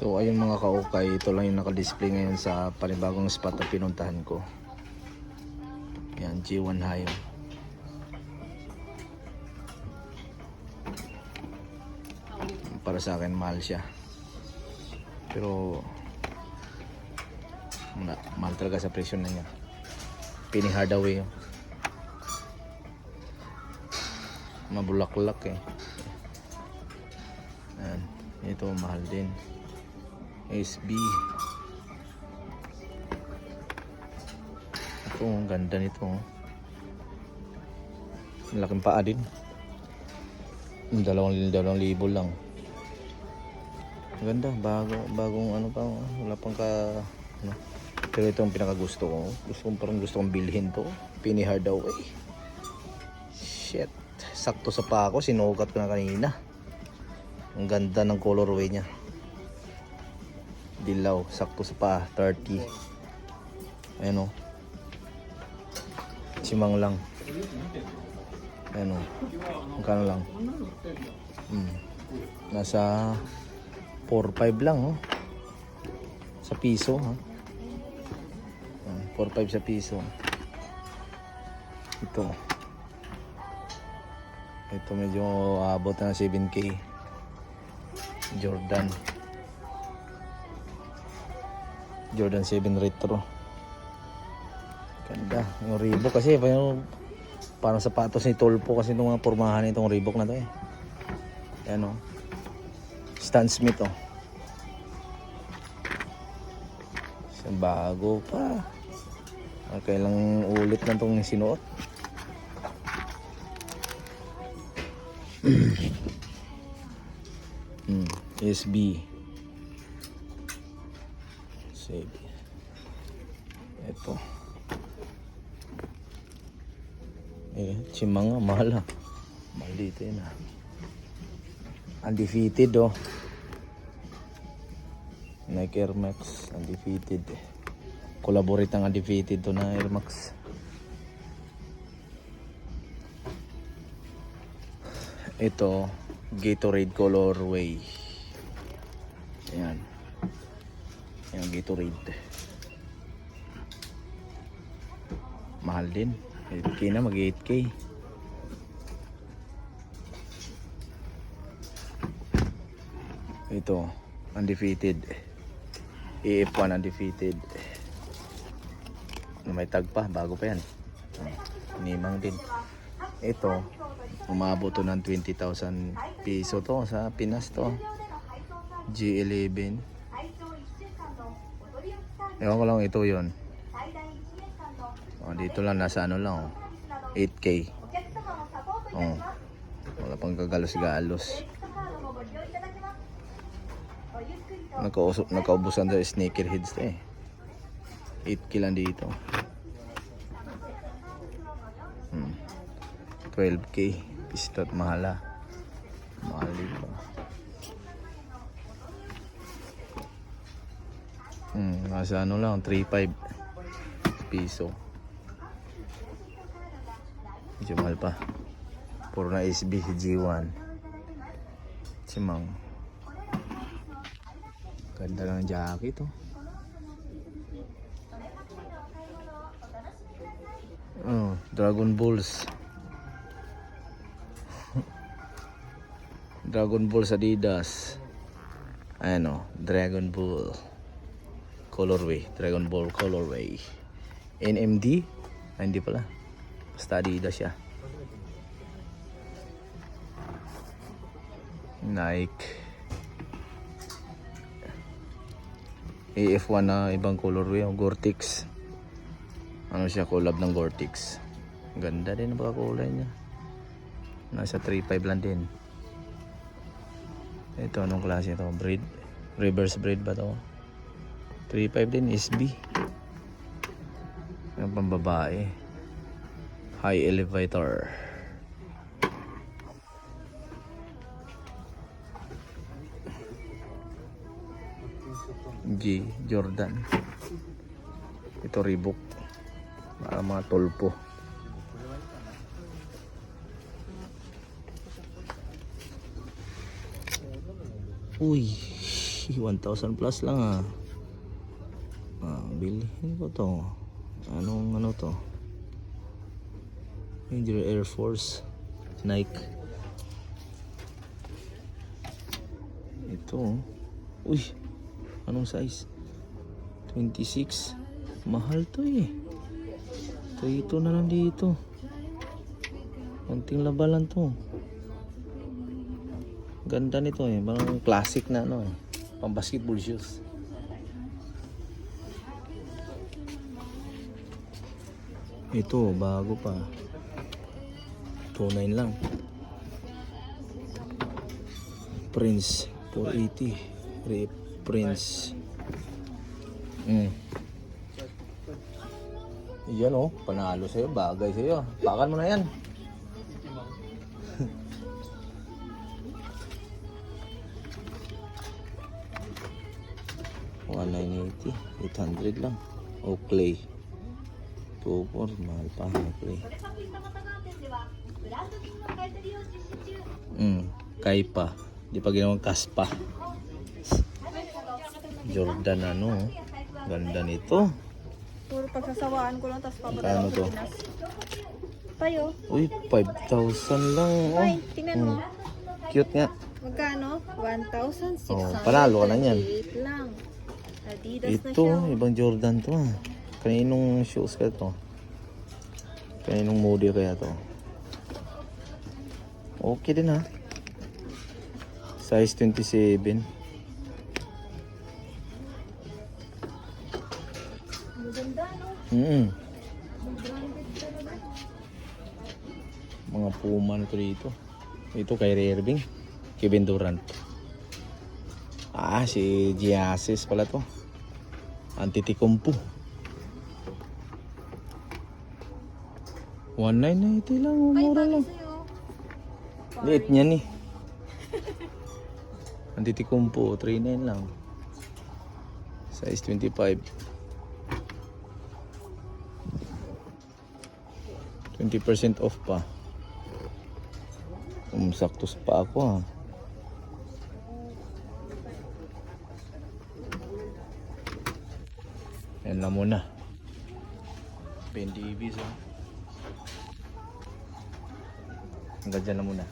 So ayun mga kaukay, ito lang yung naka-display ngayon sa panibagong spot na pinuntahan ko. Yan, G1 Hayo. Para sa akin mahal siya. Pero mahal talaga sa presyo na niya. Penny Hardaway. Mabulaklak eh. Yan, ito mahal din. SB. Ito, ang ganda nito. Malaking paa din. 2,000 lang. Ang ganda, bagong ano pa, wala pang ano. Pero ito ang pinakagusto ko. Gusto kong bilhin to. Penny Hardaway. Shit, sakto sa paa ko, sinukat ko na kanina. Ang ganda ng colorway niya. Dilaw, sakto sa paa, 30. Ayan o. Simang lang. Ayan o. Magkano lang? Nasa 4-5 lang oh. Sa piso ha. 4-5 sa piso. Ito medyo abot na 7K. Jordan 7 Retro. Ganda. Yung Reebok kasi parang sapatos ni Tolpo kasi itong mga pormahan itong Reebok na to eh. Ayan o. Stan Smith o. Isang bago pa. Kailang ulit na itong sinuot. SB. Save. Ito. Chimanga, mahal ha. Mahal dito yun ha. Undefeated oh. Nike Air Max. Undefeated. Collaborate ng Undefeated to na Air Max. Ito. Gatorade colorway. Ayan. Yung Gatorade. Mahal din. 8K na, mag 8K. Ito, undefeated. AF1 undefeated. May tag pa, bago pa yan. Nimang din. Ito, umabot to ng 20,000 piso to sa Pinas to. G11. Ewan ko lang ito yun. Dito lang nasa ano lang 8K. Wala pang kagalos-galos. Nakaubusan sa sneakerheads eh. 8K lang dito. 12K. Pistot mahala. Mahal dito. Nasa ano lang 3.5 piso. Medyo mahal pa. Puro na SB G1. Simang. Ganda lang jacket oh. Dragon Balls. Dragon Balls Adidas. Ayan oh, Dragon Ball colorway, Dragon Ball colorway. NMD? Hindi pala. Basta Adidas siya. Nike. AF1 na ibang colorway, Gore-Tex. Ano siya, collab ng Gore-Tex. Ganda din ang pagkakulay niya. Nasa 3.5 lang din. Ito, anong klase ito? Braid? Reverse braid ba ito? 3.5 din, SB. Ang pambabae. High elevator. Jordan. Ito Reebok. Mga Tolpo. Uy. 1,000 plus lang ah. Bilhin ko to. Anong ano to? Ranger Air Force Nike. Ito oh. Uy, anong size? 26. Mahal to eh. Ito na lang dito. Konting laba lang to. Ganda nito eh. Parang classic na ano eh. Pang basketball shoes. Ito, bago pa. 2.9 lang. Prince 480. Prince. Yan oh, panalo sa'yo, bagay sa'yo. Pakan mo na yan. $1,980, 800 lang. Oakley 2.4, mahal pa Oakley. Kaipa, di pa ginawang kaspa. Jordan ano, ganda nito. Puro pagsasawaan ko lang, tapos Magkano papadala to? ko Pinas. Tayo. Uy, 5,000 lang oh. Ay, tingnan mo. Cute nga. Magkano? 1,600. Oh, panalo ka na yan. lang. Adidas na Ito, siya. ibang Jordan to ah. Kaninong shoes ka to? Kaninong model kaya to? Okay din ha. Size 27. Maganda, no? Branded talaga. Mga Puma na to dito. Ito kay Irving. Kevin Durant. Si Giannis pala to. Antetokounmpo. 1,990 lang. Ay, Mura bagay lang. sa'yo. Liit niya ni. Antetokounmpo 3.9 lang. Size 25. 20% off pa. Saktos pa ako ha. Yan na muna. Pendivis ha. Hanggang dyan na muna.